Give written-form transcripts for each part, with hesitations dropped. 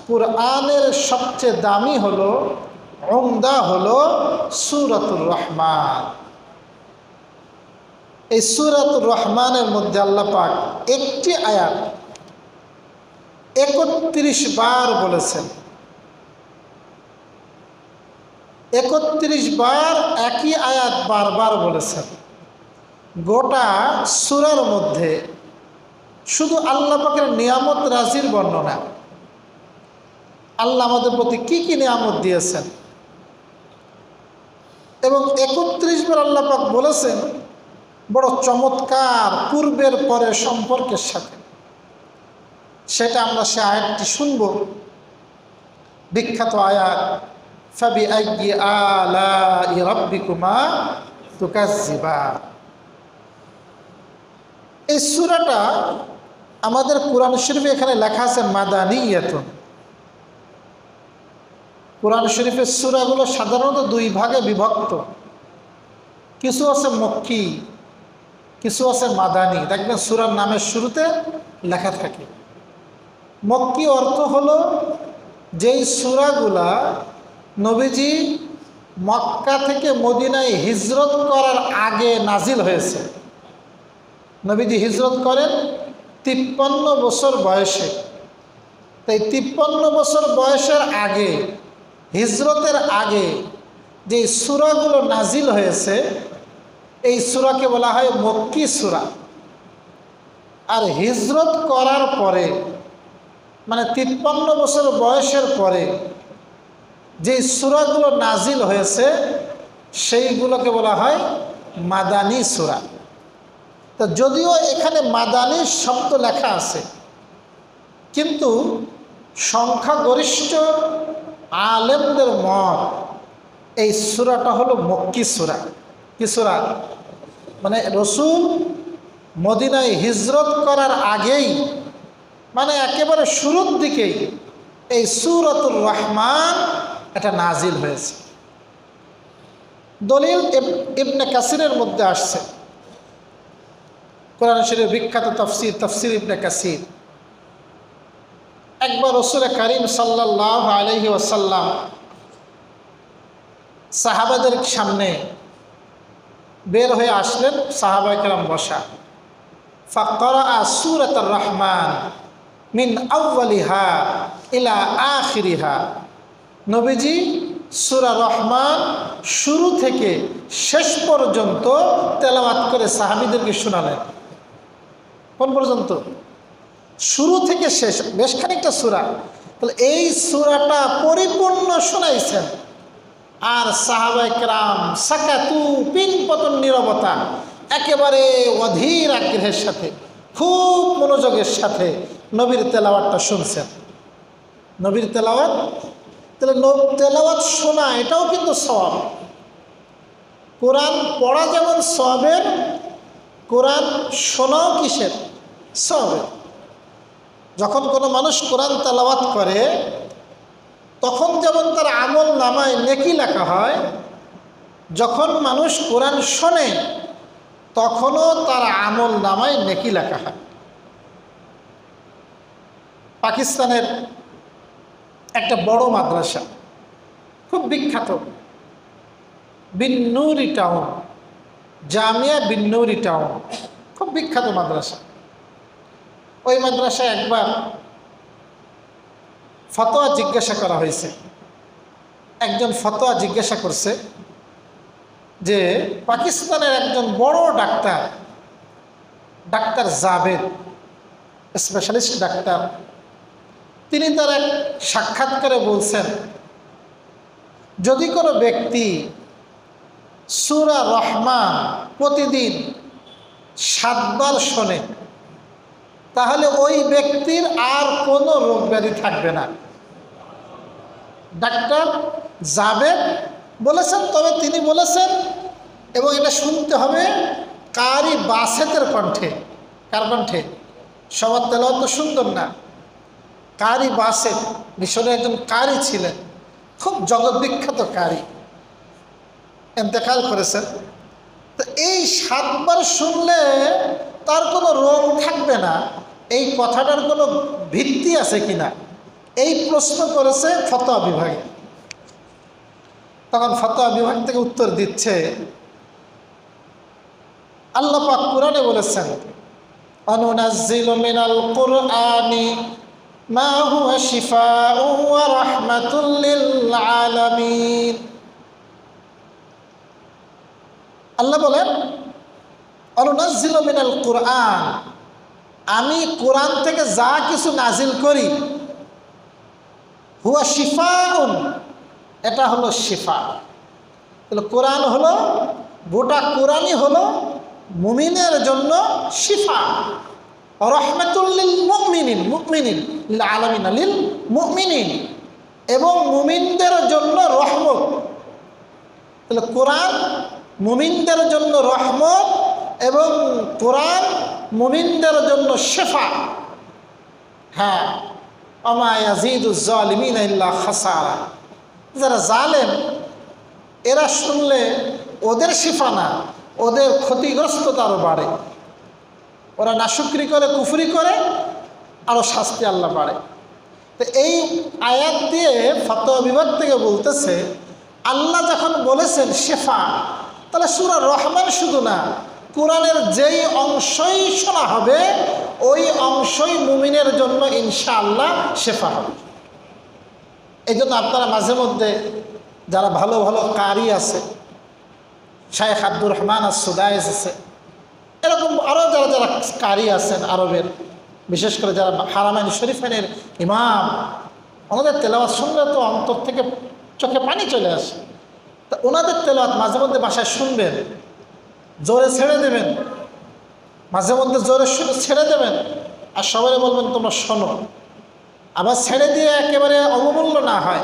কুরআনের সবচেয়ে দামি হলো, উমদা হলো সূরাতুর রহমান। এই সূরাতুর রহমানের মধ্যে আল্লাহ পাক একটি আয়াত ৩১ বার বলেছেন। ৩১ বার একই আয়াত বারবার বলেছেন। গোটা সূরার মধ্যে শুধু আল্লাহ পাকের নিয়ামত রাজির বর্ণনা, আল্লাহ আমাদের প্রতি কি কি নিয়ামত দিয়েছেন, এবং ৩১ বার আল্লাহ পাক বলেছেন বড় চমৎকার পূর্বের পরে সম্পর্কের সাথে। সেটা আমরা সে আয়াতটি শুনব, বিখ্যাত আয়াত, ফাবিআইয়ি আলাই রাব্বিকুমা তুকাজ্জিবান। এই সূরাটা আমাদের কোরআন শরীফে এখানে লেখা আছে মাদানিয়াতুন। কোরআন শরীফের সূরাগুলো সাধারণত দুই ভাগে বিভক্ত, কিছু আছে মক্কি, কিছু আছে মাদানি। দেখবেন সূরার নামের শুরুতে লেখা থাকে। মক্কি অর্থ হলো যেই সূরাগুলা নবীজি মক্কা থেকে মদিনায় হিজরত করার আগে নাজিল হয়েছে। নবীজি হিজরত করেন ৫৩ বছর বয়সে। তাই ৫৩ বছর বয়সের আগে, হিজরতের আগে যে সূরাগুলো নাজিল হয়েছে, এই সূরাকে বলা হয় মক্কি সূরা। আর হিজরত করার পরে, মানে ৫৩ বছর বয়সের পরে যে সূরাগুলো নাজিল হয়েছে, সেইগুলোকে বলা হয় মাদানী সূরা। তো যদিও এখানে মাদানী শব্দ লেখা আছে, কিন্তু সংখ্যাগরিষ্ঠ আলেমদের মত এই সূরাটা হলো মক্কি সূরা। কি সূরা? মানে রসুল মদিনায় হিজরত করার আগেই, মানে একেবারে শুরুর দিকেই এই সূরাতুর রহমান এটা নাজিল হয়েছে। দলিল ইবনে কাসিরের মধ্যে আসছে, কোরআন শরীফের বিখ্যাত তাফসীর ইবনে কাসির। একবার রাসূল কারীম সাল্লাল্লাহু আলাইহি ওয়াসাল্লাম সাহাবাদের সামনে বের হয়ে আসলেন, সাহাবায়ে কেরাম বসা। ফাকরা সূরাতুর রহমান মিন আউয়ালিহা ইলা আখিরিহা। নবীজি সূরা রহমান শুরু থেকে শেষ পর্যন্ত তেলাওয়াত করে সাহাবীদেরকে শোনালেন। কোন পর্যন্ত? শুরু থেকে শেষ, বেশ খানিকটা সূরা। তাহলে এই সূরাটা পরিপূর্ণ শোনাইছেন। আর সাহাবায়ে কেরাম সাকাতু, পিনপতন নীরবতা, একেবারে অধীর আগ্রহের সাথে, খুব মনোযোগের সাথে নবীর তেলাওয়াতটা শুনছেন। নবীর তেলাওয়াত, তাহলে তেলাওয়াত শোনা এটাও কিন্তু সওয়াব। কোরআন পড়া যেমন সওয়াবের, কোরআন শোনাও কিসের? সওয়াবের। যখন কোনো মানুষ কোরআন তেলাওয়াত করে, তখন যেমন তার আমল নামায় নেকি লেখা হয়, যখন মানুষ কোরআন শোনে তখনও তার আমল নামায় নেকি লেখা হয়। পাকিস্তানের একটা বড় মাদ্রাসা, খুব বিখ্যাত, বিন্নুরি টাউন, জামিয়া বিন্নুরি টাউন, খুব বিখ্যাত মাদ্রাসা। ওই মাদ্রাসায় একবার ফতোয়া জিজ্ঞাসা করা হয়েছে। একজন ফতোয়া জিজ্ঞাসা করছে যে পাকিস্তানের একজন বড় doctor, doctor Javed, specialist doctor, তিনি তার এক সাক্ষাৎকারে বলছেন, যদি কোনো ব্যক্তি সূরা রহমান প্রতিদিন 7 বার শোনে, তাহলে ওই ব্যক্তির আর কোনো রোগ ব্যাধি থাকবে না। ডাক্তার জাবেদ বলেছেন। তবে তিনি বলেছেন, এবং এটা শুনতে হবে কারি বাসেতের কণ্ঠে। কার কণ্ঠে? সবার তেলাওয়াত তো সুন্দর না। কারি বাসেত মিশরে একজন কারি ছিলেন, খুব জগৎ বিখ্যাত কারি, ইন্তেকাল করেছেন। তো এই 7 বার শুনলে তার কোনো রোগ থাকবে না, এই কথাটার কোনো ভিত্তি আছে কিনা? এই প্রশ্ন করেছে ফতোয়া বিভাগে। তখন ফতোয়া বিভাগ থেকে উত্তর দিচ্ছে, আল্লাহ পাক কুরআনে বলেছেন, অনুনাজ্জিলু মিনাল কুরআনি মা হুয়া শিফাউন ওয়া রাহমাতুল লিল আলামিন। আল্লাহ বলেন, অনুনাজ্জিলু মিনাল কুরআন, আমি কোরআন থেকে যা কিছু নাজিল করি, হুয়া শিফাউন, এটা হলো শিফা। তাহলে কোরআন হলো, গোটা কোরআনই হলো মুমিনের জন্য শিফা। রাহমাতুল লিল মুমিনিন, মুমিনিন লিল আলামিন, লিল মুমিনিন, এবং মুমিনদের জন্য রহমত। তাহলে কোরআন মুমিনদের জন্য রহমত এবং কোরআন মুমিনদের জন্য শিফা। হ্যাঁ, ওমা ইয়াজিদুজ জালিমিনা ইল্লা খাসারা। যারা জালেম এরা শুনলে ওদের শিফা না, ওদের ক্ষতিগ্রস্ততা আরও বাড়ে। ওরা নাশুকরি করে, কুফরি করে, আরও শাস্তি আল্লাহ বাড়ে। তো এই আয়াত দিয়ে ফতোয়া বিভাগ থেকে বলতেছে, আল্লাহ যখন বলেছেন শেফা, তাহলে সূরা রহমান শুধু না, কোরআনের যেই অংশই শোনা হবে ওই অংশই মুমিনের জন্য ইনশাআল্লাহ শেফা হবে। এই জন্য আপনারা মাঝে মধ্যে যারা ভালো ভালো কারি আছে, শায়েখ আব্দুর রহমান আস-সুদাইস আছে, এরকম আরও যারা যারা কারি আছেন আরবের, বিশেষ করে যারা হারামাইন শরীফাইনের ইমাম, ওনাদের তেলাওয়াত শুনলে তো অন্তর থেকে চোখে পানি চলে আসে। তা ওনাদের তেলাওয়াত মাঝে মধ্যে বাসায় শুনবেন, জোরে ছেড়ে দেবেন, মাঝে মধ্যে জোরে ছেড়ে দেবেন, আর সবাই বলবেন তোমরা শোনো। আবার ছেড়ে দিয়ে একেবারে অবমূল্য না হয়,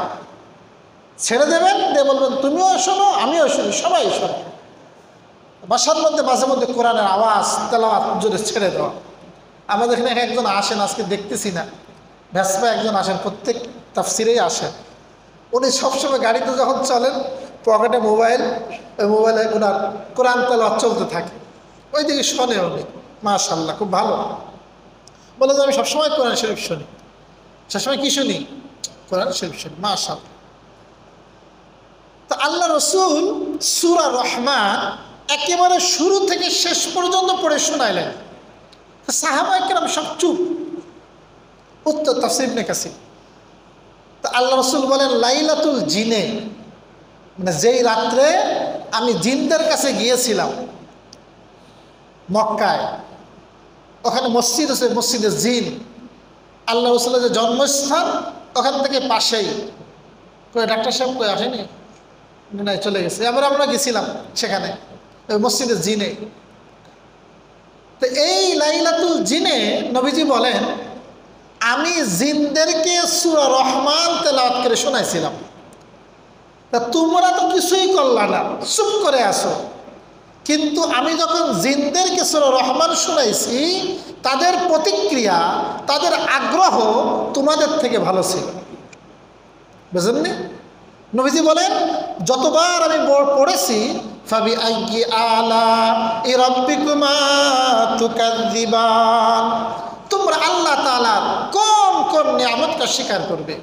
ছেড়ে দেবেন, দিয়ে বলবেন তুমিও শোনো আমিও শুনি, সবাই শোনো। বাসার মধ্যে মাঝে মধ্যে কোরআনের আওয়াজ তেলাওয়াত জোরে ছেড়ে দেওয়া। আমাদের এখানে একজন আসেন, আজকে দেখতেছি না, ভ্যাসপা একজন আসেন, প্রত্যেক তাফসিরেই আসেন। উনি সবসময় গাড়িতে যখন চলেন পকেটে মোবাইল, ওই মোবাইলে ওনার কোরআন তেলাওয়াত চলতে থাকে, ওই দিকে শোনে উনি। মাশাআল্লাহ, খুব ভালো। বলে যে আমি সবসময় কোরআন শরীফ শুনি। সবসময় কি শুনি? কোরআন শরীফ শুনি। মাশাআল্লাহ। তো আল্লাহ রসুল সূরা রহমান একেবারে শুরু থেকে শেষ পর্যন্ত পড়ে শোনাইলেন। সাহাবায়ে কেরাম সব চুপ। উত্তর তাফসীর ইবনে কাসির। তো আল্লাহ রসুল বলেন, লাইলাতুল জিনে, মানে যেই রাত্রে আমি জিনদের কাছে গিয়েছিলাম মক্কায়, ওখানে মসজিদ আছে, মসজিদে জিন, আল্লাহ রসুলের যে জন্মস্থান ওখান থেকে পাশেই। কই ডাক্তার সাহেব কই আসেনি? না, চলে গেছে। আমরা গেছিলাম সেখানে, ওই মসজিদে জিনে। তো এই লাইলাতুল জিনে নবীজি বলেন, আমি জিনদেরকে সূরা রহমান তেলাওয়াত করে শোনাইছিলাম। তা তোমরা তো কিছুই করলা না, চুপ করে আসো। কিন্তু আমি যখন জিনদেরকে সূরা রহমান শোনাইছি, তাদের প্রতিক্রিয়া, তাদের আগ্রহ তোমাদের থেকে ভালো ছিল। বুঝলেননি? নবীজি বলেন, যতবার আমি পড়েছি, ফাবি আইয়ি আলা'i রাব্বিকুমা তুকাযযিবান, তোমরা আল্লাহ তাআলার কোন কোন নিয়ামতকে স্বীকার করবে।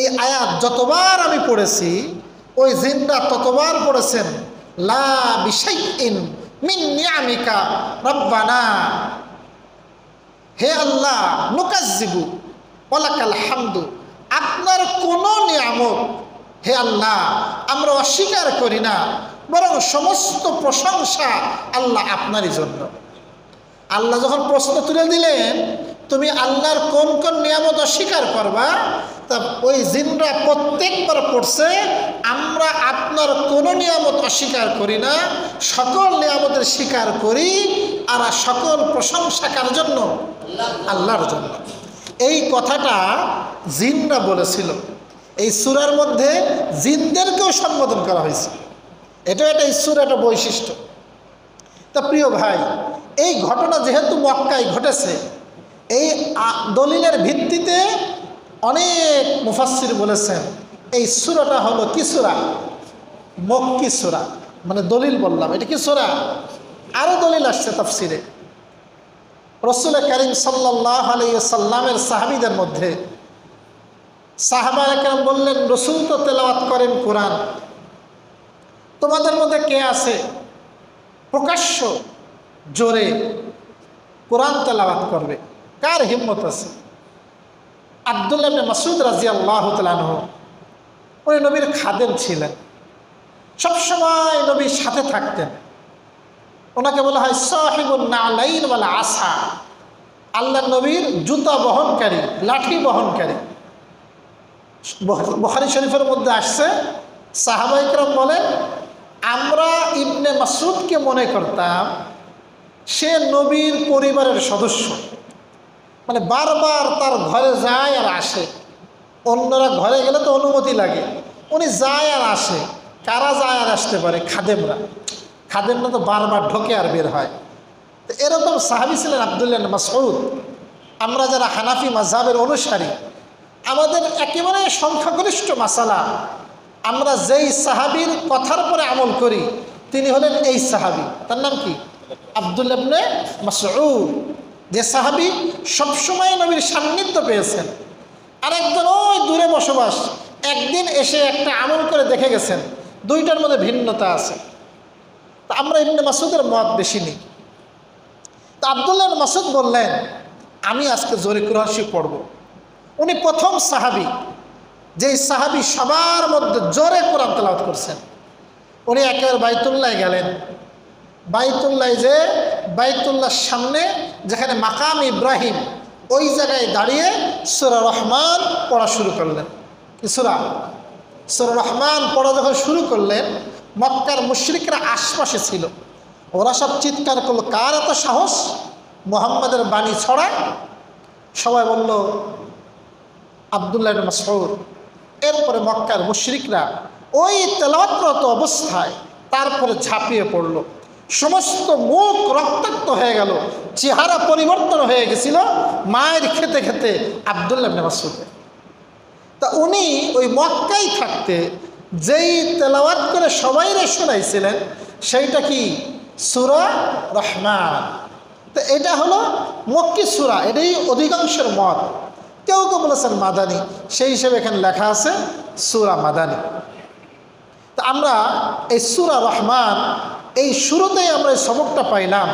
এই আয়াত যতবার আমি পড়েছি, ওই জিনরা ততবার পড়েছেন, লা বিশাইইন মিন নিয়ামিকা রব্বানা, হে আল্লাহ, নুকাজ্জিবু ওয়ালাকাল হামদু, আপনার কোনো নিয়ামত হে আল্লাহ আমরা অস্বীকার করি না, বরং সমস্ত প্রশংসা আল্লাহ আপনারই জন্য। আল্লাহ যখন প্রশ্ন তুলে দিলেন, তুমি আল্লাহর কোন কোন নিয়ামত অস্বীকার করবা, তা ওই জিনরা প্রত্যেকবার পড়ছে, আমরা আপনার কোনো নিয়ামত অস্বীকার করি না, সকল নিয়ামতের স্বীকার করি, আর সকল প্রশংসা কার জন্য? আল্লাহর জন্য। এই কথাটা জিনরা বলেছিল। এই সূরার মধ্যে জিনদেরকেও সম্বোধন করা হয়েছে। এটা একটা সূরার একটা বৈশিষ্ট্য। তা প্রিয় ভাই, এই ঘটনা যেহেতু মক্কায় ঘটেছে, এই দলিলের ভিত্তিতে অনেক মুফাসসির বলেছেন এই সূরাটা হলো কি সূরা? মক্কি সূরা। মানে দলিল বললাম, এটা কি সূরা? আরও দলিল আসছে তাফসিরে। রাসূল কারীম সাল্লাল্লাহু আলাইহি ওয়াসাল্লামের সাহাবীদের মধ্যে সাহাবায়ে কেরাম বললেন, রাসূল তো তেলাওয়াত করেন কোরআন, তোমাদের মধ্যে কে আছে প্রকাশ্য জোরে কোরআন তেলাওয়াত করবে? কার হিম্মত আছে? আব্দুল্লাহ ইবনে মাসউদ রাদিয়াল্লাহু তাআলা আনহু, উনি নবীর খাদেম ছিলেন, সবসময় নবীর সাথে থাকতেন। ওনাকে বলা হয় সাহিবুন নালাইন ওয়াল আসা, আল্লাহ নবীর জুতা বহনকারী, লাঠি বহনকারী। বুখারী শরীফের মধ্যে আসছে, সাহাবায়ে কেরাম বলেন, আমরা ইবনে মাসউদকে মনে করতাম সে নবীর পরিবারের সদস্য, মানে বারবার তার ঘরে যায় আর আসে। অন্যরা ঘরে গেলে তো অনুমতি লাগে, উনি যায় আর আসে। কারা যায় আর আসতে পারে? খাদেমরা। খাদেমরা তো বারবার ঢোকে আর বের হয়। তো এরকম সাহাবী ছিলেন আব্দুল্লাহ ইবনে মাসউদ। আমরা যারা হানাফি মাযহাবের অনুসারী, আমাদের একেবারে সংখ্যাগরিষ্ঠ মাসালা, আমরা যেই সাহাবীর কথার পরে আমল করি তিনি হলেন এই সাহাবী। তার নাম কি? আব্দুল্লাহ ইবনে মাসউদ, যে সাহাবী সবসময় নবীর সান্নিধ্য পেয়েছেন। আরেকজন ওই দূরে বসবাস, একদিন এসে একটা আমল করে দেখে গেছেন, দুইটার মধ্যে ভিন্নতা আছে। তা আমরা ইবনে মাসউদের মত বেশি নিই। তা আব্দুল্লাহ ইবনে মাসউদ বললেন, আমি আজকে জোরে কোরআন শরীফ পড়ব। উনি প্রথম সাহাবী, যেই সাহাবী সবার মধ্যে জোরে কোরআন তেলাওয়াত করছেন। উনি একেবারে বাইতুল্লাহ গেলেন। বাইতুল্লাহ যে বাইতুল্লাহর সামনে যেখানে মাকাম ইব্রাহিম, ওই জায়গায় দাঁড়িয়ে সূরা রহমান পড়া শুরু করলেন। সূরা রহমান পড়া যখন শুরু করলেন, মক্কার মুশরিকরা আশপাশে ছিল। ওরা সব চিৎকার করলো, কার এত সাহস মুহাম্মাদের বাণী ছড়ায়? সবাই বলল আব্দুল্লাহ ইবনে মাসউদ। এরপরে মক্কার মুশরিকরা ওই তেলাওয়াতরত অবস্থায় তারপরে ঝাঁপিয়ে পড়ল। সমস্ত মুখ রক্তাক্ত হয়ে গেল, চেহারা পরিবর্তন হয়ে গেছিল মায়ের খেতে খেতে আব্দুল্লাহ ইবনে মাসউদের। তা উনি ওই মক্কায় থাকতে যেই তেলাওয়াত করে সবাইরে শোনাইছিলেন, সেইটা কি? সূরা রহমান। তো এটা হলো মক্কি সূরা, এটাই অধিকাংশের মত। কেউ কেউ বলেছেন মাদানী, সেই হিসেবে এখানে লেখা আছে সূরা মাদানী। তা আমরা এই সূরা রহমান, এই শুরুতেই আমরা এই সবকটা পাইলাম,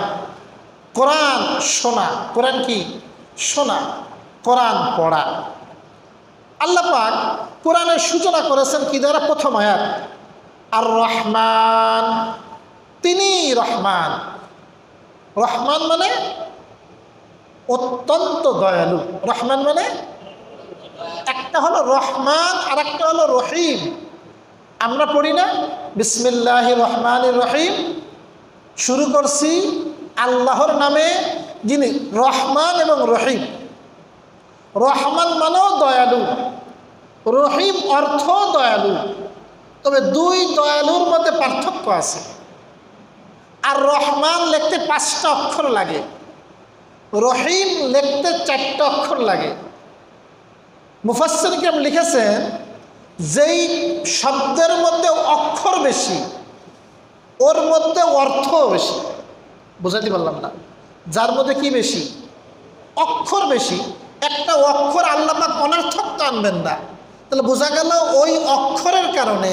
কোরআন শোনা। কোরআন কি? শোনা, কোরআন পড়া। আল্লাহ পাক কোরআনের সূচনা করেছেন কি দ্বারা? প্রথম আয়াত, আর রহমান, তিনি রহমান। রহমান মানে অত্যন্ত দয়ালু। রহমান মানে একটা হলো রহমান আর একটা হলো রহিম। আমরা পড়ি না বিসমিল্লাহির রহমানির রহিম? শুরু করছি আল্লাহর নামে যিনি রহমান এবং রহিম। রহমান মানেও দয়ালু, রহিম অর্থ দয়ালু। তবে দুই দয়ালুর মধ্যে পার্থক্য আছে। আর রহমান লিখতে 5টা অক্ষর লাগে, রহিম লিখতে 4টা অক্ষর লাগে। মুফাসসির কিরাম লিখেছেন, যেই শব্দের মধ্যে অক্ষর বেশি ওর মধ্যে অর্থ বেশি। বুঝাতে পারলাম না? যার মধ্যে কি বেশি? অক্ষর বেশি। একটা অক্ষর আল্লাহ পাক অনর্থক তো আনবেন না, তাহলে বোঝা গেল ওই অক্ষরের কারণে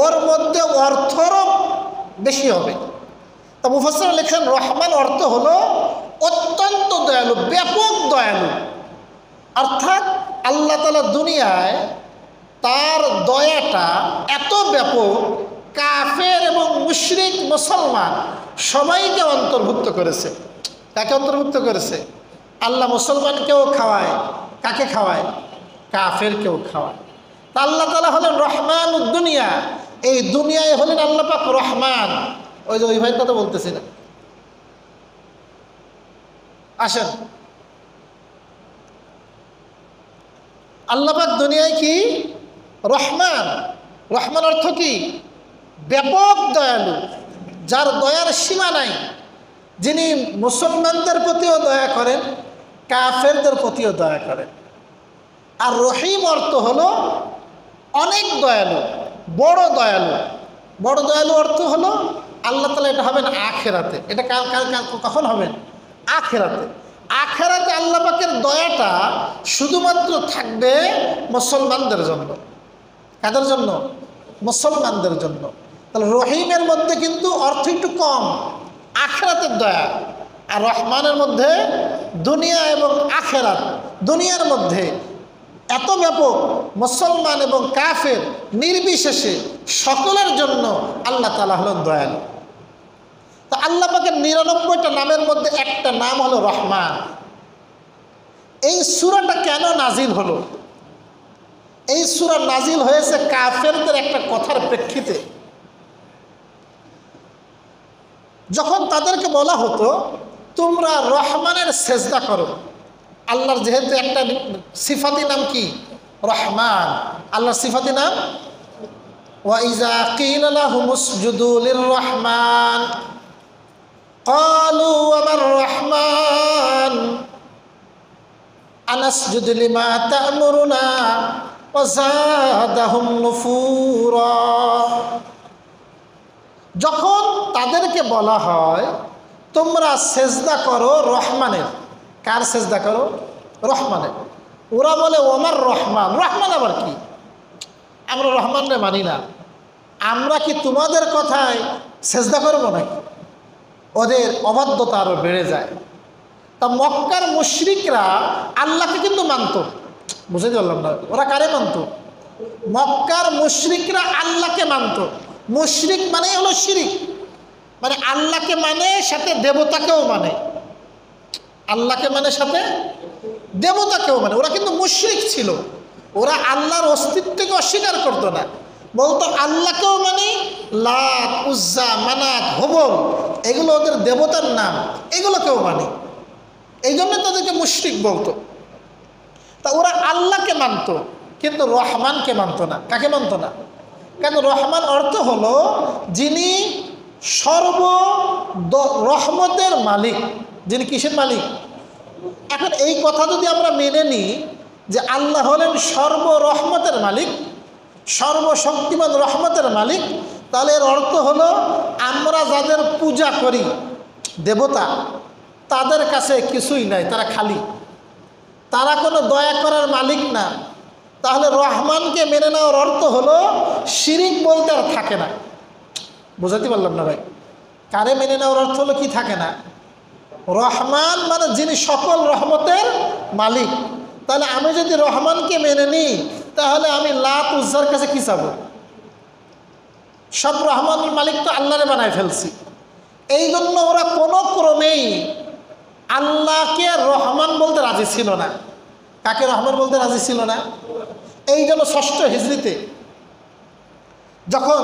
ওর মধ্যে অর্থরও বেশি হবে। তা মুফাসসির লিখেন, রহমান অর্থ হলো অত্যন্ত দয়ালু, ব্যাপক দয়ালু। অর্থাৎ আল্লাহ তাআলা দুনিয়ায় তার দয়াটা এত ব্যাপক, কাফের এবং মুশরিক মুসলমান সবাইকে অন্তর্ভুক্ত করেছে। কাকে অন্তর্ভুক্ত করেছে? আল্লাহ মুসলমানকেও খাওয়ায়, কাকে খাওয়ায়? কাফেরকেও খাওয়ায়। তা আল্লাহ তাআলা হলেন রহমান দুনিয়া, এই দুনিয়ায় হলেন আল্লাহ পাক রহমান। ওই যে ওই ভাইয়ের কথা বলতেছিলেন, আসেন। আল্লাহ পাক দুনিয়ায় কি? রহমান। রহমান অর্থ কি? ব্যাপক দয়ালু, যার দয়ার সীমা নাই, যিনি মুসলমানদের প্রতিও দয়া করেন, কাফেরদের প্রতিও দয়া করেন। আর রহিম অর্থ হলো অনেক দয়ালু, বড় দয়ালু। বড় দয়ালু অর্থ হলো আল্লাহ তাআলা এটা হবেন আখিরাতে। এটা কখন হবেন? আখিরাতে। আখিরাতে আল্লাহ পাকের দয়াটা শুধুমাত্র থাকবে মুসলমানদের জন্য। কাদের জন্য? মুসলমানদের জন্য। তাহলে রহিমের মধ্যে কিন্তু অর্থ একটু কম, আখিরাতের দয়া। আর রহমানের মধ্যে দুনিয়া এবং আখিরাত। দুনিয়ার মধ্যে এত ব্যাপক, মুসলমান এবং কাফের নির্বিশেষে সকলের জন্য আল্লাহ তাআলা হলেন দয়ালু। তো আল্লাহ পাকের ৯৯টা নামের মধ্যে একটা নাম হলো রহমান। এই সূরাটা কেন নাজিল হলো? এই সূরা নাজিল হয়েছে কাফেরদের একটা কথার প্রেক্ষিতে। যখন তাদেরকে বলা হতো তোমরা রহমানের সেজদা করো, আল্লাহর যেহেতু একটা সিফাতি নাম কি? রহমান। আল্লাহর সিফাতি নাম ওয়া ইযা কিলা লাহুমুসজুদু লিররহমান ক্বালু ওয়ামার রহমান আনাসজুদু লিমা তা'মুরুনা ওয়া যাদাহুম নুফুরা। যখন তাদেরকে বলা হয় তোমরা সেজদা করো রহমানের, কার সেজদা করো? রহমানের। ওরা বলে ওমার রহমান। রহমান আবার কি? আমরা রহমানরে মানি না, আমরা কি তোমাদের কথায় সেজদা করবো নাকি? ওদের অবাধ্যতা আরও বেড়ে যায়। তা মক্কার মুশরিকরা আল্লাহকে কিন্তু মানত, বুঝতে পারলাম না, ওরা কারে মানত? মক্কার মুশরিকরা আল্লাহকে মানত। মুশরিক মানে হলো শিরিক, মানে আল্লাহকে মানে সাথে দেবতাকেও মানে, আল্লাহকে মানে সাথে দেবতাকেও মানে। ওরা কিন্তু মুশরিক ছিল, ওরা আল্লাহর অস্তিত্বকে অস্বীকার করতো না, বলতো আল্লাহকেও মানে, লাত উজ্জা মানাত হবল এগুলো ওদের দেবতার নাম, এগুলোকেও মানে, এই জন্য তাদেরকে মুশরিক বলতো। তা ওরা আল্লাহকে মানতো কিন্তু রহমানকে মানতো না। কাকে মানতো না? কেন? রহমান অর্থ হলো যিনি সর্ব রহমতের মালিক। যিনি কিসের মালিক? এখন এই কথা যদি আমরা মেনে নিই যে আল্লাহ হলেন সর্ব রহমতের মালিক, সর্বশক্তিমান রহমতের মালিক, তাহলে এর অর্থ হলো আমরা যাদের পূজা করি দেবতা, তাদের কাছে কিছুই নাই, তারা খালি, তারা কোনো দয়া করার মালিক না। তাহলে রহমানকে মেনে নেওয়ার অর্থ হলো শিরিক বলতে আর থাকে না। বুঝাতে পারলাম না ভাই? কারে মেনে নেওয়ার অর্থ হলো কি থাকে না? রহমান মানে যিনি সকল রহমতের মালিক। তাহলে আমি যদি রহমানকে মেনে নিই তাহলে আমি লাত উজ্জার কাছে কি চাবো? সব রহমানের মালিক তো আল্লাহরে বানায় ফেলছি। এই জন্য ওরা কোনো ক্রমেই আল্লাহকে রহমান বলতে রাজি ছিল না। কাকে রহমান বলতে রাজি ছিল না? এই জন্য ৬ষ্ঠ হিজরিতে যখন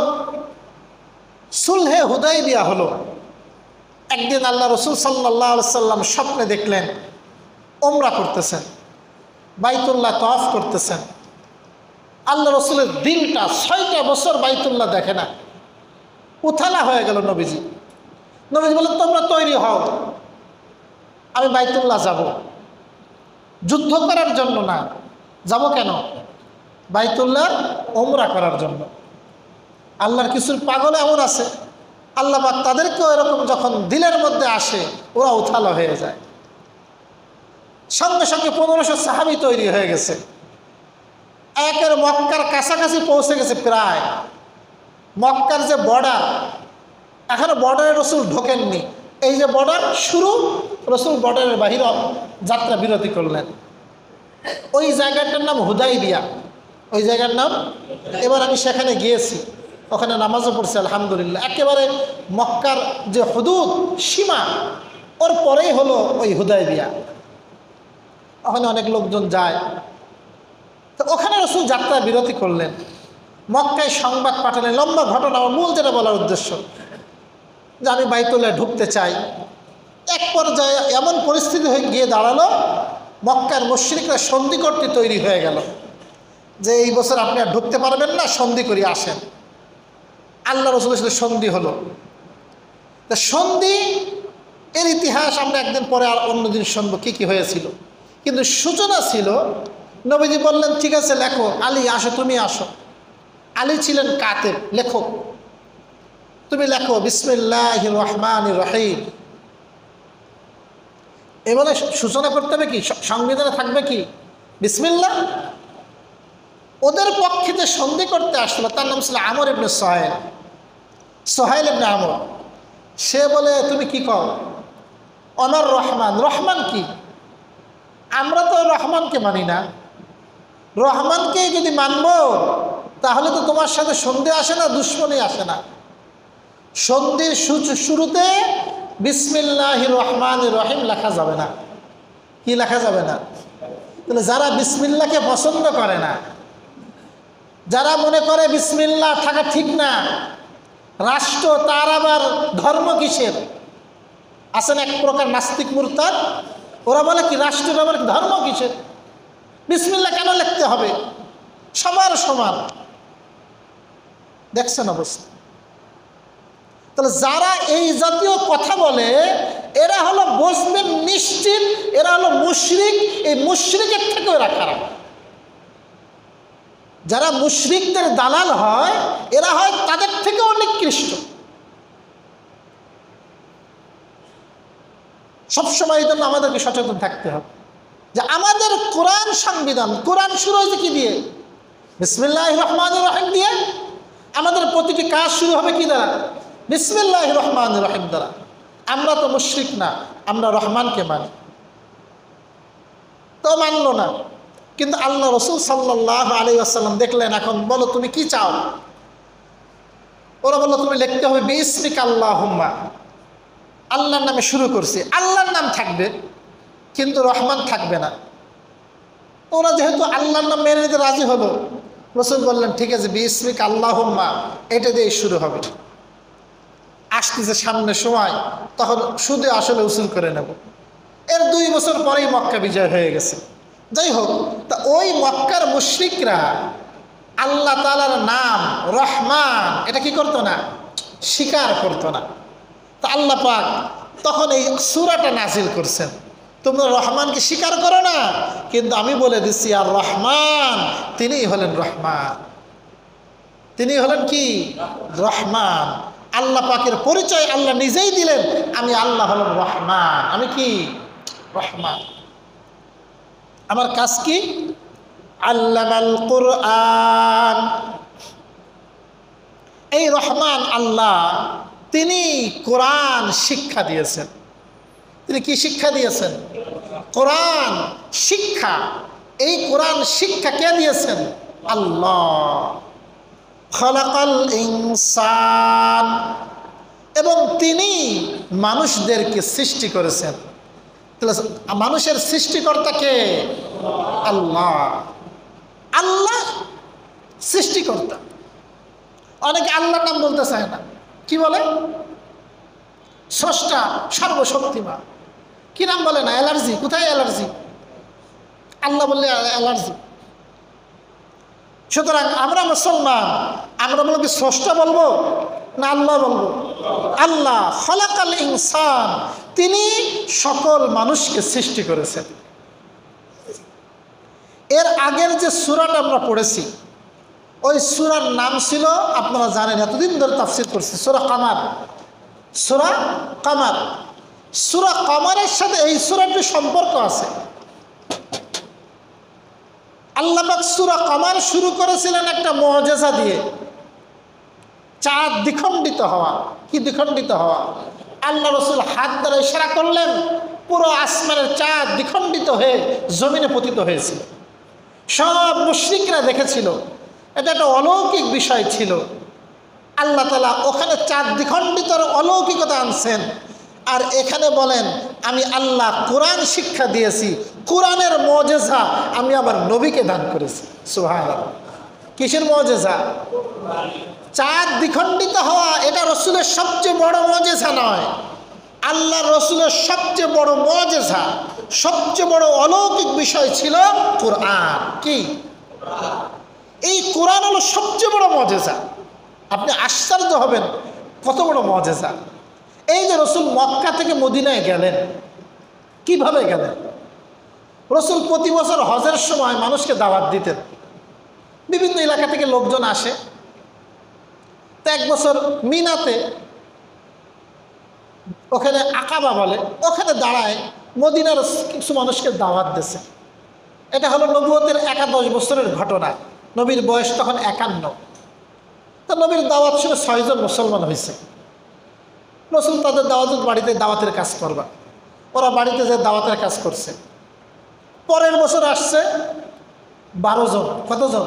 সুলহে হুদাইবিয়া হলো, একদিন আল্লাহ রসুল সাল্লাল্লাহু আলাইহি সাল্লাম স্বপ্নে দেখলেন ওমরা করতেছেন, বাইতুল্লাহ তওয়াফ করতেছেন। আল্লাহ রসুলের দিলটা ৬টা বছর বাইতুল্লাহ দেখে না, উথালা হয়ে গেল নবীজি। নবীজি বললেন তোমরা তৈরি হও, আমি বাইতুল্লাহ যাব। যুদ্ধ করার জন্য না, যাব কেন? বাইতুল্লাহ ওমরা করার জন্য। আল্লাহর কিছু পাগল এমন আছে, আল্লাহ পাক তাদেরকেও এরকম যখন দিলের মধ্যে আসে ওরা উথালো হয়ে যায়। সঙ্গে সঙ্গে ১৫০০ সাহাবী তৈরি হয়ে গেছে, একের মক্কার কাছাকাছি পৌঁছে গেছে। প্রায় মক্কার যে বর্ডার, এখনো বর্ডারে রসুল ঢোকেননি, এই যে বর্ডার শুরু, রসুল বর্ডারের বাহিরে যাত্রা বিরতি করলেন। ওই জায়গাটার নাম হুদাইবিয়া, ওই জায়গার নাম। এবার আমি সেখানে গিয়েছি, ওখানে নামাজও পড়ছি আলহামদুলিল্লাহ। একেবারে মক্কার যে হুদুদ সীমা, ওর পরেই হলো ওই হুদাইবিয়া। ওখানে অনেক লোকজন যায়। তো ওখানে রসুল যাত্রা বিরতি করলেন, মক্কায় সংবাদ পাঠালেন। লম্বা ঘটনা, আমার মূল যেটা বলার উদ্দেশ্য যে আমি বাইতুল্লাহ ঢুকতে চাই। এক পর্যায়ে এমন পরিস্থিতি হয়ে গিয়ে দাঁড়ালো, মক্কার মুশরিকরা সন্ধি করতে তৈরি হয়ে গেল যে এই বছর আপনি আর ঢুকতে পারবেন না, সন্ধি করি আসেন। আল্লাহ রসুলের সাথে সন্ধি হলো। তা সন্ধি এর ইতিহাস আমরা একদিন পরে আর অন্যদিন শুনবো কী কী হয়েছিল, কিন্তু সূচনা ছিল নবীজি বললেন ঠিক আছে লেখো, আলী আসো, তুমি আসো। আলী ছিলেন কাতেব, লেখক, তুমি লেখো বিসমিল্লাহির রহমানির রহিম। এবারে সূচনা করতে হবে কি, সংবিধানে থাকবে কি বিসমিল্লাহ। ওদের পক্ষে যে সন্ধি করতে আসলো তার নাম ছিল আমর ইবনে সোহেল, সোহেল ইবনে আমর। সে বলে তুমি কি কও, অনার রহমান, রহমান কি? আমরা তো রহমানকে মানি না, রহমানকে যদি মানবো তাহলে তো তোমার সাথে সন্ধি আসে না, দুশ্মনী আসে না। সন্ধির শুরুতে বিসমিল্লাহির রহমানির রহিম লেখা যাবে না। কি লেখা যাবে না? তাহলে যারা বিসমিল্লাহকে পছন্দ করে না, যারা মনে করে বিসমিল্লাহ থাকা ঠিক না, রাষ্ট্র তার আবার ধর্ম কিসের, আছেন এক প্রকার নাস্তিক মুরতাদ, ওরা বলে কি রাষ্ট্রের আবার ধর্ম কিসের, বিসমিল্লাহ কেন লিখতে হবে, সবার সমান। দেখছেন অবস্থা। তাহলে যারা এই জাতীয় কথা বলে এরা হলো, বসবেন নিশ্চিত এরা হলো মুশরিক। এই মুশরিকের থেকেও এরা খারাপ। যারা মুশরিকদের দালাল হয় এরা হয় তাদের থেকেও নিকৃষ্ট। সবসময় এই জন্য আমাদেরকে সচেতন থাকতে হবে যে আমাদের কোরআন সংবিধান, কোরআন শুরু হয়েছে কি দিয়ে? বিসমিল্লাহির রহমানির রহিম দিয়ে। আমাদের প্রতিটি কাজ শুরু হবে কি দ্বারা? বিসমিল্লাহির রহমানির রহিম দ্বারা। আমরা তো মুশরিক না, আমরা রহমানকে মানি। তো মানল না, কিন্তু আল্লাহ রসুল সাল্লাল্লাহু আলাইহি ওয়াসাল্লাম দেখলেন, এখন বলো তুমি কি চাও? ওরা বললো তুমি লিখতে হবে বিসমিকা আল্লাহুম্মা, আল্লাহর নামে শুরু করছি, আল্লাহর নাম থাকবে কিন্তু রহমান থাকবে না। ওরা যেহেতু আল্লাহর নাম মেনে নিতে রাজি হলো, রসুল বললেন ঠিক আছে বিসমিকা আল্লাহুম্মা, এটা দিয়ে শুরু হবে। আসতেছে সামনে সময়, তখন শুধু আসলে উসুল করে নেব। এর 2 বছর পরেই মক্কা বিজয় হয়ে গেছে। যাই হোক, তা ওই মক্কার মুশরিকরা আল্লাহ তাআলার নাম রহমান এটা কি করতো না, স্বীকার করতো না। তা আল্লাহ পাক তখন এই সূরাটা নাজিল করছেন, তোমরা রহমানকে স্বীকার করো না, কিন্তু আমি বলে দিচ্ছি আর রহমান তিনিই হলেন রহমান, তিনি হলেন কি রহমান। আল্লাহ পাকের পরিচয় আল্লাহ নিজেই দিলেন, আমি আল্লাহ হলাম রহমান, আমি কি রহমান। আমার কাজ কি? আল্লামাল কুরআন। এই রহমান আল্লাহ, তিনি কোরআন শিক্ষা দিয়েছেন। তিনি কি শিক্ষা দিয়েছেন? কোরআন শিক্ষা। এই কোরআন শিক্ষা কে দিয়েছেন? আল্লাহ। খলাকাল ইনসান, এবং তিনি মানুষদেরকে সৃষ্টি করেছেন। তাহলে মানুষের সৃষ্টিকর্তা কে? আল্লাহ। আল্লাহ সৃষ্টিকর্তা। অনেকে আল্লাহর নাম বলতে চায় না, কি বলে? স্রষ্টা, সর্বশক্তিমান। কি নাম বলে না? অ্যালার্জি। কোথায় অ্যালার্জি? আল্লাহ বললে অ্যালার্জি। সুতরাং আমরা মুসলমান, আমরা বলবো কি স্রষ্টা বলবো না আল্লাহ বলবো? আল্লাহ। খলাকাল ইনসান, তিনি সকল মানুষকে সৃষ্টি করেছেন। এর আগের যে সূরাটা আমরা পড়েছি, ওই সূরার নাম ছিল, আপনারা জানেন, এতদিন ধরে তাফসীর করছি, সূরা কামার। সূরা কামার। সূরা কামারের সাথে এই সূরাটির সম্পর্ক আছে। আল্লাহ পাক সূরা কামার শুরু করেছিলেন একটা মুআজিজা দিয়ে, চাঁদ দ্বিখণ্ডিত হওয়া। কি দ্বিখণ্ডিত হওয়া? আল্লাহ রসুল হাত দ্বারা ইশারা করলেন, পুরো আসমানের চাঁদ দ্বিখণ্ডিত হয়ে জমিনে পতিত হয়েছিল। সব মুশরিকরা দেখেছিল, এটা একটা অলৌকিক বিষয় ছিল। আল্লাহ তাআলা ওখানে চাঁদ দ্বিখণ্ডিতর অলৌকিকতা আনছেন, আর এখানে বলেন আমি আল্লাহ কোরআন শিক্ষা দিয়েছি, কোরআনের মুআজিজা আমি আমার নবীকে দান করেছি। সুবহানাল্লাহ। কিসের মুআজিজা? চাঁদ দ্বিখণ্ডিত হওয়া এটা রসুলের সবচেয়ে বড় মুআজিজা নয়, আল্লাহ রসুলের সবচেয়ে বড় মুআজিজা, সবচেয়ে বড় অলৌকিক বিষয় ছিল কোরআন। কি? এই কোরআন হলো সবচেয়ে বড় মুআজিজা। আপনি আশ্চর্য হবেন কত বড় মুআজিজা। এই যে রসুল মক্কা থেকে মদিনায় গেলেন, কিভাবে গেলেন? রসুল প্রতি বছর হজের সময় মানুষকে দাওয়াত দিতেন। বিভিন্ন এলাকা থেকে লোকজন আসে। তো এক বছর মিনাতে, ওখানে আকাবা বলে, ওখানে দাঁড়ায় মদিনার কিছু মানুষকে দাওয়াত দিয়েছে। এটা হলো নবুয়তের 11 বছরের ঘটনা। নবীর বয়স তখন 51। তো নবীর দাওয়াত শুনে 6 জন মুসলমান হয়েছে। রসুল তাদের দাওয়াতের বাড়িতে দাওয়াতের কাজ করবা, ওরা বাড়িতে যে দাওয়াতের কাজ করছে। পরের বছর আসছে 12 জন। কতজন?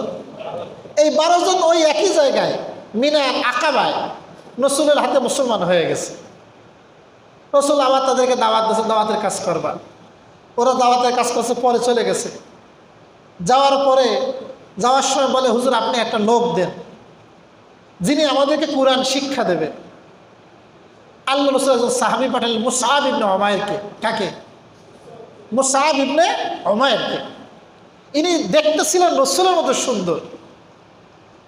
এই 12 জন ওই একই জায়গায় মিনার আকাবায় রসুলের হাতে মুসলমান হয়ে গেছে। রসুল আবার তাদেরকে দাওয়াত দিয়েছে, দাওয়াতের কাজ করবা। ওরা দাওয়াতের কাজ করছে, পরে চলে গেছে। যাওয়ার পরে যাওয়ার সময় বলে, হুজুর আপনি একটা লোক দেন যিনি আমাদেরকে কোরআন শিক্ষা দেবে। আল্লাহ রসুল একজন সাহাবী পাঠালেন মুসআব ইবনে উমাইরকে। কাকে? মুসআব ইবনে উমাইরকে। ইনি দেখতে ছিলেন রসুলের মতো সুন্দর।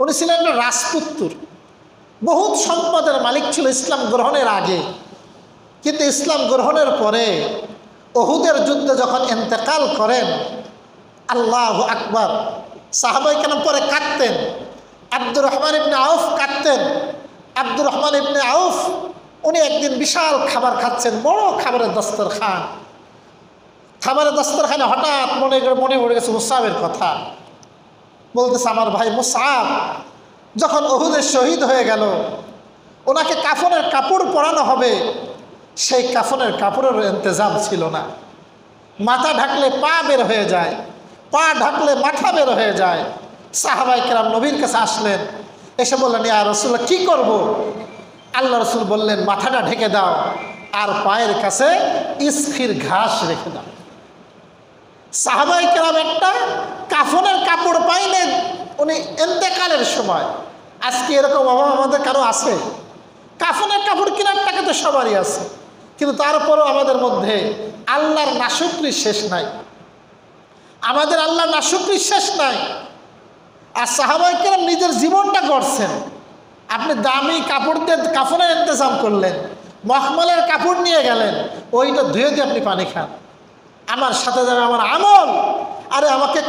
উনি ছিলেন রাজপুত্র, বহুত সম্পদের মালিক ছিল ইসলাম গ্রহণের আগে। কিন্তু ইসলাম গ্রহণের পরে উহুদের যুদ্ধে যখন ইন্তেকাল করেন, আল্লাহু আকবার, সাহাবায়ে কেরাম পরে কাঁদতেন। আব্দুর রহমান ইবনে আউফ কাঁদতেন। আব্দুর রহমান ইবনে আউফ উনি একদিন বিশাল খাবার খাচ্ছেন, বড় খাবারের দস্তরখান। খাবারের দস্তরখানে হঠাৎ মনে পড়ে গেছে মুসআবের কথা। বলতেছে, আমার ভাই মুসআব যখন উহুদে শহীদ হয়ে গেল, ওনাকে কাফনের কাপড় পরানো হবে, সেই কাফনের কাপড়ের ইন্তজাম ছিল না। মাথা ঢাকলে পা বের হয়ে যায়, পা ঢাকলে মাথা বের হয়ে যায়। সাহাবায়ে কেরাম নবীর কাছে আসলেন, এসে বললেন, ইয়া রাসূলুল্লাহ কি করব? আল্লাহ রসুল বললেন, মাথাটা ঢেকে দাও আর পায়ের কাছে ইস্খির ঘাস রেখে দাও। সাহাবায়ে কেরাম একটা কাফনের কাপড় পাইলেন উনি ইন্তেকালের সময়। আজকে এরকম অভাব আমাদের কারো আছে? কাফনের কাপড় কেনার টাকা তো সবারই আছে, কিন্তু তারপরও আমাদের মধ্যে আল্লাহর নাশুকরি শেষ নাই। আমাদের আল্লাহর নাশুকরি শেষ নাই। আর সাহাবায়ে কেরাম নিজের জীবনটা গড়ছেন। আপনি দামি কাপড় দিয়ে কাফনের ইন্তজাম করলেন, মখমলের কাপড় নিয়ে গেলেন, ওইটা ধুয়ে দিয়ে আপনি পানি খান। আমার সাথে যাবে আমার আমল। আরে আমাকে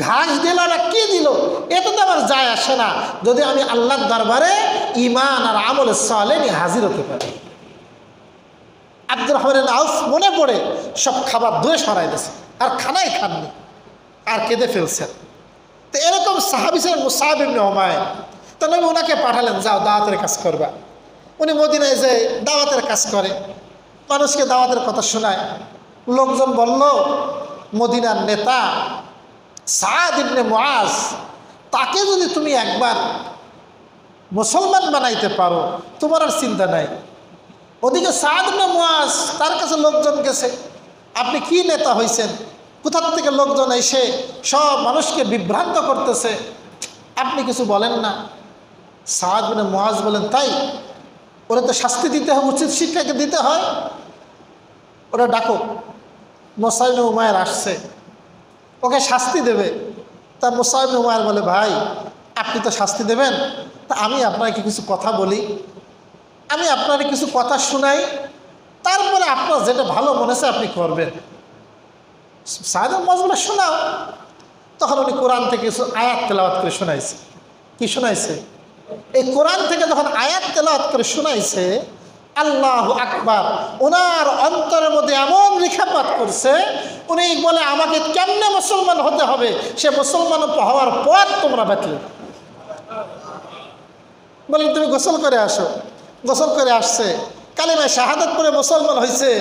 ঘাস দিল না কি দিল এটা তো আমার যায় আসে না, যদি আমি আল্লাহর দরবারে ঈমান আর আমল সালেহ নিয়ে হাজির হতে পারি। আব্দুর রহমান আউফ মনে পড়ে সব খাবার ধুয়ে সরাই দিয়েছে, আর খানাই খাননি, আর কেঁদে ফেলছেন। তো এরকম সাহাবী ছিলেন মুসআব ইবনে উমাইর। তো নবী ওনাকে পাঠালেন, যাও দাওয়াতের কাজ করবা। উনি মদিনায় যে দাওয়াতের কাজ করে, মানুষকে দাওয়াতের কথা শোনায়। লোকজন বলল, মদিনার নেতা সাদ ইবনে মুআজ, তাকে যদি তুমি একবার মুসলমান বানাইতে পারো তোমার আর চিন্তা নাই। ওদিকে সাদ ইবনে মুআজ, তার কাছে লোকজন গেছে, আপনি কি নেতা হয়েছেন, কোথা থেকে লোকজন এসে সব মানুষকে বিভ্রান্ত করতেছে, আপনি কিছু বলেন না। সাদ ইবনে মুআজ বলেন, তাই ওরা তো শাস্তি দিতে হয়, উচিত শিক্ষাকে দিতে হয়, ওরা ডাকো। মুসআব ইবনে উমাইর আসছে, ওকে শাস্তি দেবে। তা মুসআব ইবনে উমাইর বলে, ভাই আপনি তো শাস্তি দেবেন, তা আমি আপনাকে কিছু কথা বলি, আমি আপনার কিছু কথা শুনাই, তারপরে আপনার যেটা ভালো মনে হয় আপনি করবেন। সাদ ইবনে মুআজ বলে, শোনাও। তখন উনি কোরআন থেকে কিছু আয়াত তেলাওয়াত করে শোনাইছে। কি শোনাইছে? এই কোরআন থেকে যখন আয়াত তেলাওয়াত করে শোনাইছে, আল্লাহু আকবার, ওনার অন্তরের মধ্যে এমন রেখাপাত করছে, উনি বলে, আমাকে কেমনে মুসলমান হতে হবে, সে মুসলমান হওয়ার পর তোমরা বাতলে বলেন, তুমি গোসল করে আসো। গোসল করে আসছে, কালিমায় শাহাদাত পড়ে মুসলমান হয়েছে,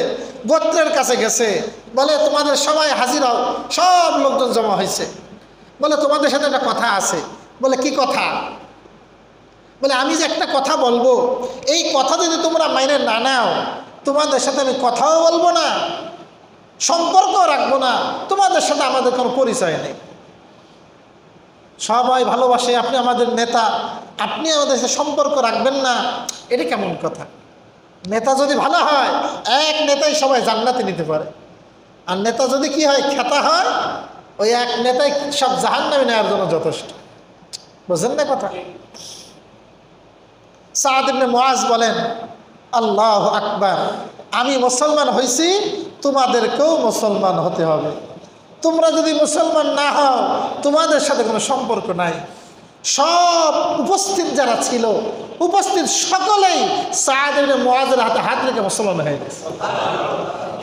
গোত্রের কাছে গেছে, বলে তোমাদের সবাই হাজির হও। সব লোকজন জমা হয়েছে, বলে তোমাদের সাথে একটা কথা আছে। বলে কি কথা? বলে আমি যে একটা কথা বলবো, এই কথা যদি তোমরা মাইনে না নাও, তোমাদের সাথে আমি কথাও বলবো না, সম্পর্কও রাখবো না, তোমাদের সাথে আমাদের কোনো পরিচয় নেই। সবাই ভালোবাসে, আপনি আমাদের নেতা, আপনি আমাদের সাথে সম্পর্ক রাখবেন না, এটা কেমন কথা? নেতা যদি ভালো হয়, এক নেতাই সবাই জান্নাতে নিতে পারে। আর নেতা যদি কি হয়, খেতা হয়, ওই এক নেতাই সব জাহান্নামে নেওয়ার জন্য যথেষ্ট। বুঝলেন না কথা? সাদ ইবনে মুআজ বলেন, আল্লাহু আকবার, আমি মুসলমান হয়েছি, তোমাদেরকেও মুসলমান হতে হবে। তোমরা যদি মুসলমান না হও, তোমাদের সাথে কোনো সম্পর্ক নাই। সব উপস্থিত যারা ছিল, উপস্থিত সকলেই সাদ ইবনে মুআজের হাতে হাত রেখে মুসলমান হয়ে গেছে।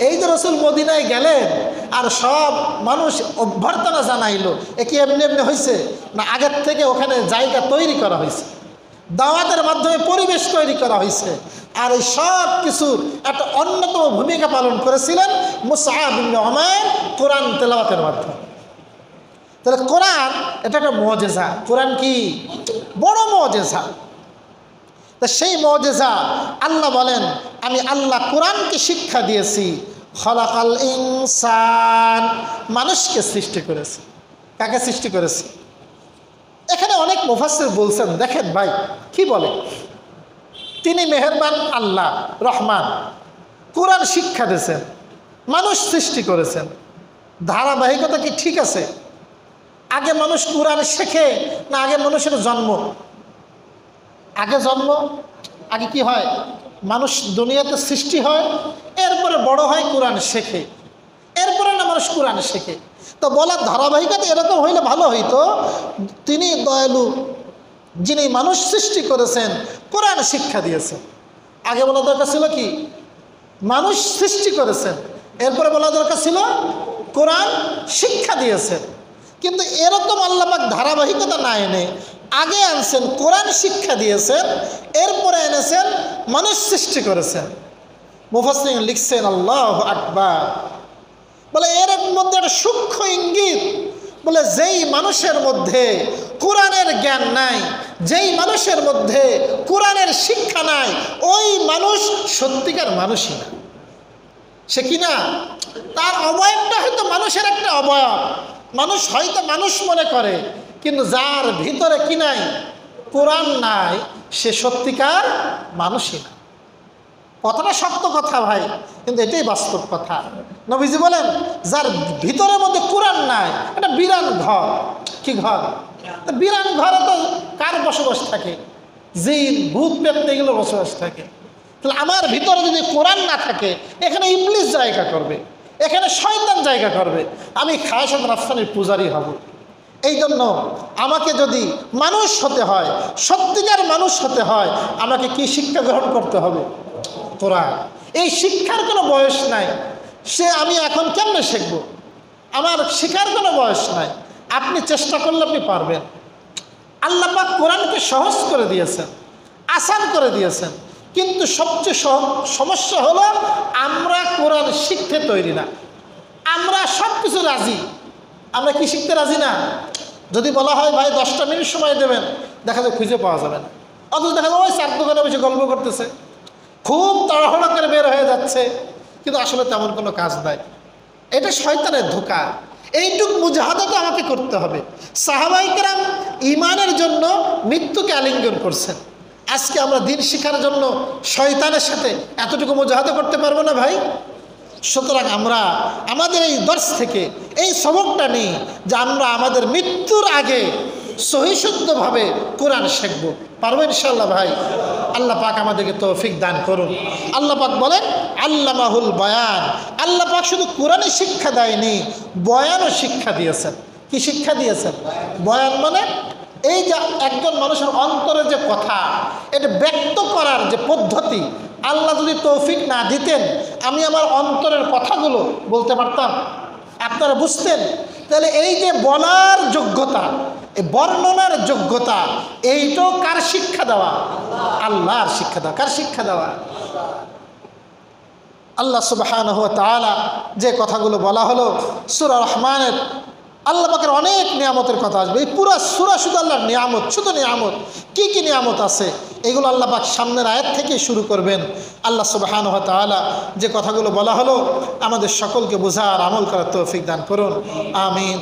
এই যে রসুল মদিনায় গেলেন আর সব মানুষ অভ্যর্থনা জানাইলো, এ কি এমনি এমনি হয়েছে না? আগের থেকে ওখানে জায়গা তৈরি করা হয়েছে, দাওয়াতের মাধ্যমে পরিবেশ তৈরি করা হয়েছে। আর এই সব কিছুর একটা অন্যতম ভূমিকা পালন করেছিলেন মুসআব ইবনে উমাইর কোরআন তেলাওয়াতের মাধ্যমে। তাহলে কোরআন এটা একটা মুআজিজা। কোরআন কি বড় মুআজিজা। তা সেই মুআজিজা আল্লাহ বলেন, আমি আল্লাহ কোরআনকে শিক্ষা দিয়েছি। খলাকাল ইনসান, মানুষকে সৃষ্টি করেছি। কাকে সৃষ্টি করেছি? এখানে অনেক মুফাসসির বলছেন, দেখেন ভাই কি বলে, তিনি মেহেরবান আল্লাহ রহমান, কোরআন শিক্ষা দিয়েছেন, মানুষ সৃষ্টি করেছেন। ধারাবাহিকতা কি ঠিক আছে? আগে মানুষ কোরআন শেখে না আগে মানুষের জন্ম? আগে জন্ম, আগে কি হয়? মানুষ দুনিয়াতে সৃষ্টি হয়, এরপরে বড় হয়, কোরআন শেখে, এরপরে না মানুষ কোরআন শেখে। তো বলার ধারাবাহিকতা এরকম হইলে ভালো হইতো, তিনি দয়ালু, যিনি মানুষ সৃষ্টি করেছেন, কোরআন শিক্ষা দিয়েছেন। আগে বলা দরকার ছিল কি মানুষ সৃষ্টি করেছেন, এরপরে বলা দরকার ছিল কোরআন শিক্ষা দিয়েছেন। কিন্তু এরকম আল্লাহ পাক ধারাবাহিকতা না এনে আগে আনছেন কোরআন শিক্ষা দিয়েছেন, এরপরে এনেছেন মানুষ সৃষ্টি করেছেন। মুফাসসিরিন লিখছেন আল্লাহু আকবার, বলে এর মধ্যে একটা সূক্ষ্ম ইঙ্গিত, বলে যেই মানুষের মধ্যে কোরআনের জ্ঞান নাই, যেই মানুষের মধ্যে কোরআনের শিক্ষা নাই, ওই মানুষ সত্যিকার মানুষই না। সে কি না, তার অবয়বটা হয়তো মানুষের একটা অবয়ব, মানুষ হয়তো মানুষ মনে করে, কিন্তু যার ভিতরে কি নাই, কোরআন নাই, সে সত্যিকার মানুষই না। কথাটা সত্য কথা ভাই, কিন্তু এটাই বাস্তব কথা। নবীজি বলেন, যার ভিতরের মধ্যে কোরআন নাই, এটা বিরান ঘর। কি ঘর? বিরান ঘরে তো কার বসবাস থাকে? জিন, ভূত, পেতনি, এগুলো বসবাস থাকে। তাহলে আমার ভিতরে যদি কোরআন না থাকে, এখানে ইবলিস জায়গা করবে, এখানে শয়তান জায়গা করবে, আমি খায়সাত রাফসানির পূজারি হব। এই জন্য আমাকে যদি মানুষ হতে হয়, সত্যিকার মানুষ হতে হয়, আমাকে কি শিক্ষা গ্রহণ করতে হবে? কোরআন। এই শিক্ষার কোনো বয়স নাই, সে আমি এখন কেমনে শিখবো? আমার শেখার কোনো বয়স নাই। আপনি চেষ্টা করলে আপনি পারবেন। আল্লাহ পাক কোরআনকে সহজ করে দিয়েছেন, আসান করে দিয়েছেন, কিন্তু সবচেয়ে সমস্যা হলো আমরা কোরআন শিখতে তৈরি না। আমরা সব কিছু রাজি, আমরা কি শিখতে রাজি না? যদি বলা হয় ভাই 10টা মিনিট সময় দেবেন, দেখা যায় খুঁজে পাওয়া যাবে না। অথচ দেখা যায় ওই চার দোকানে বসে গল্প করতেছে, খুব তাড়াহুড়া করে বের হয়ে যাচ্ছে, কিন্তু আসলে তেমন কোনো কাজ নাই। এটা শয়তানের ধোঁকা। এইটুক মুজাহাদা তো আমাকে করতে হবে। সাহাবায়ে কেরাম ঈমানের জন্য মৃত্যুকে আলিঙ্গন করছেন। আজকে আমরা দিন শিখার জন্য শয়তানের সাথে এতটুকু মুজাহাদা করতে পারবো না ভাই। সুতরাং আমরা আমাদের এই দর্শ থেকে এই সবকটা নিই যে আমরা আমাদের মৃত্যুর আগে সহিশুদ্ধভাবে কোরআন শিখবো। পারবো ইনশাআল্লাহ ভাই? আল্লাহ পাক আমাদেরকে তৌফিক দান করুন। আল্লাহ পাক বলেন আল্লামাহুল বয়ান। আল্লাহ পাক শুধু কোরআনে শিক্ষা দেয়নি, বয়ানও শিক্ষা দিয়েছেন। কি শিক্ষা দিয়েছেন? বয়ান মানে এই যে একজন মানুষের অন্তরে যে কথা, এটা ব্যক্ত করার যে পদ্ধতি, আল্লাহ যদি তৌফিক না দিতেন আমি আমার অন্তরের কথাগুলো বলতে পারতাম, আপনারা বুঝতেন? তাহলে এই যে বলার যোগ্যতা, এই বর্ণনার যোগ্যতা, এইটাও কার শিক্ষা দেওয়া? আল্লাহর শিক্ষা দেওয়া। কার শিক্ষা দেওয়া? আল্লাহ সুবহানাহু ওয়া তাআলা যে কথাগুলো বলা হলো সূরা রহমানের, আল্লাহ পাকের অনেক নিয়ামতের কথা আসবে। এই পুরো সূরা শুধু আল্লাহর নিয়ামত, শুধু নিয়ামত। কি কি নিয়ামত আছে এগুলো আল্লাহ পাক সামনের আয়াত থেকেই শুরু করবেন। আল্লাহ সুবহানাহু ওয়া তাআলা যে কথাগুলো বলা হলো আমাদের সকলকে বোঝার, আমল করার তৌফিক দান করুন। আমিন।